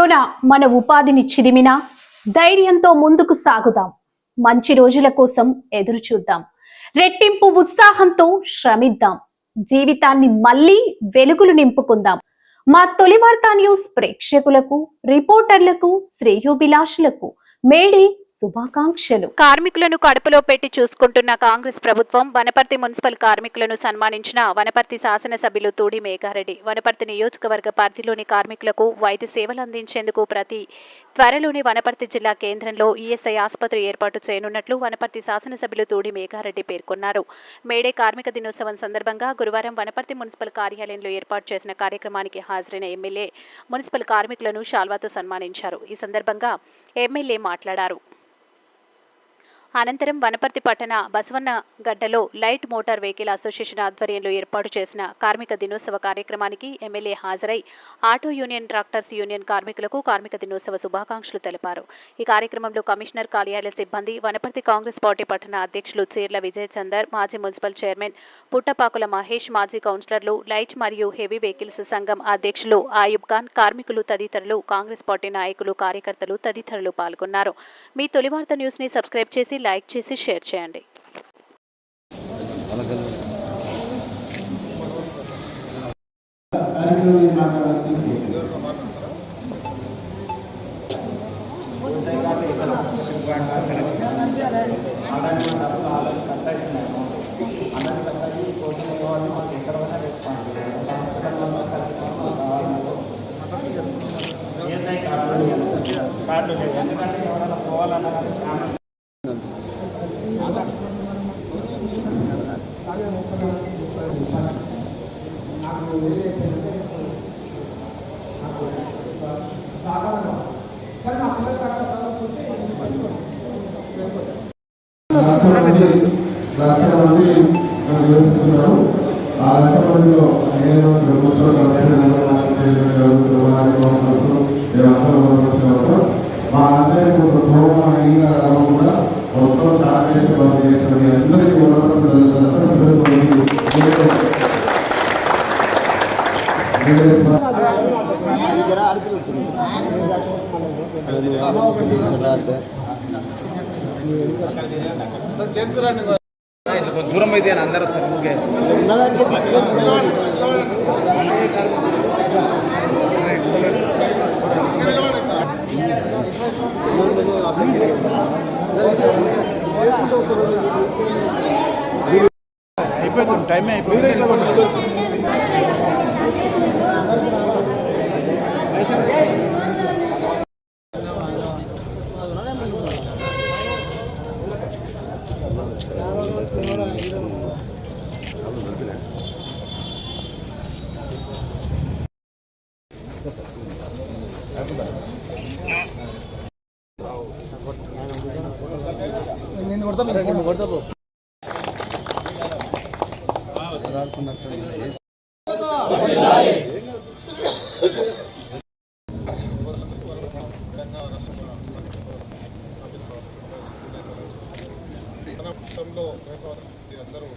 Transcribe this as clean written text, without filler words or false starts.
Corona మన ఉపాధిని చిదిమినా ధైర్యంతో ముందుకు సాగుదాం. మంచి రోజుల కోసం ఎదురు చూద్దాం. రెట్టింపు ఉత్సాహంతో శ్రమిద్దాం. జీవితాన్ని మళ్ళీ వెలుగులు నింపుకుందాం. మా తొలి వార్తా న్యూస్ ప్రేక్షకులకు, రిపోర్టర్లకు, శ్రేయోభిలాషులకు మేడే శుభాకాంక్షలు. కార్మికులను కడుపులో పెట్టి చూసుకుంటున్న కాంగ్రెస్ ప్రభుత్వం వనపర్తి మున్సిపల్ కార్మికులను సన్మానించిన వనపర్తి శాసనసభ్యులు తూడి మేఘారెడ్డి. వనపర్తి నియోజకవర్గ పరిధిలోని కార్మికులకు వైద్య సేవలు అందించేందుకు త్వరలోని వనపర్తి జిల్లా కేంద్రంలో ఈఎస్ఐ ఆసుపత్రి ఏర్పాటు చేయనున్నట్లు వనపర్తి శాసనసభ్యులు తూడి మేఘారెడ్డి పేర్కొన్నారు. మేడే కార్మిక దినోత్సవం సందర్భంగా గురువారం వనపర్తి మున్సిపల్ కార్యాలయంలో ఏర్పాటు చేసిన కార్యక్రమానికి హాజరైన ఎమ్మెల్యే మున్సిపల్ కార్మికులను శాల్వాతో సన్మానించారు. ఈ సందర్భంగా ఎమ్మెల్యే మాట్లాడారు. అనంతరం వనపర్తి పట్టణ బసవన్న గడ్డలో లైట్ మోటార్ వెహికల్ అసోసియేషన్ ఆధ్వర్యంలో ఏర్పాటు చేసిన కార్మిక దినోత్సవ కార్యక్రమానికి ఎమ్మెల్యే హాజరై ఆటో యూనియన్, ట్రాక్టర్స్ యూనియన్ కార్మికులకు కార్మిక దినోత్సవ శుభాకాంక్షలు తెలిపారు. ఈ కార్యక్రమంలో కమిషనర్ కార్యాలయ సిబ్బంది, వనపర్తి కాంగ్రెస్ పార్టీ పట్టణ అధ్యక్షులు చీర్ల విజయ్ చందర్, మాజీ మున్సిపల్ చైర్మన్ పుట్టపాకుల మహేష్, మాజీ కౌన్సిలర్లు, లైట్ మరియు హెవీ వెహికల్స్ సంఘం అధ్యక్షులు ఆయుబ్ ఖాన్, కార్మికులు తదితరులు, కాంగ్రెస్ పార్టీ నాయకులు, కార్యకర్తలు తదితరులు పాల్గొన్నారు. మీ తొలి వార్త న్యూస్ ని సబ్స్క్రైబ్ చేసి, లైక్ చేసి, షేర్ చేయండి. దూరం అయితే అందరూ సార్ ఓకే అయిపోతుంది, టైం అయిపోయింది. అందరూ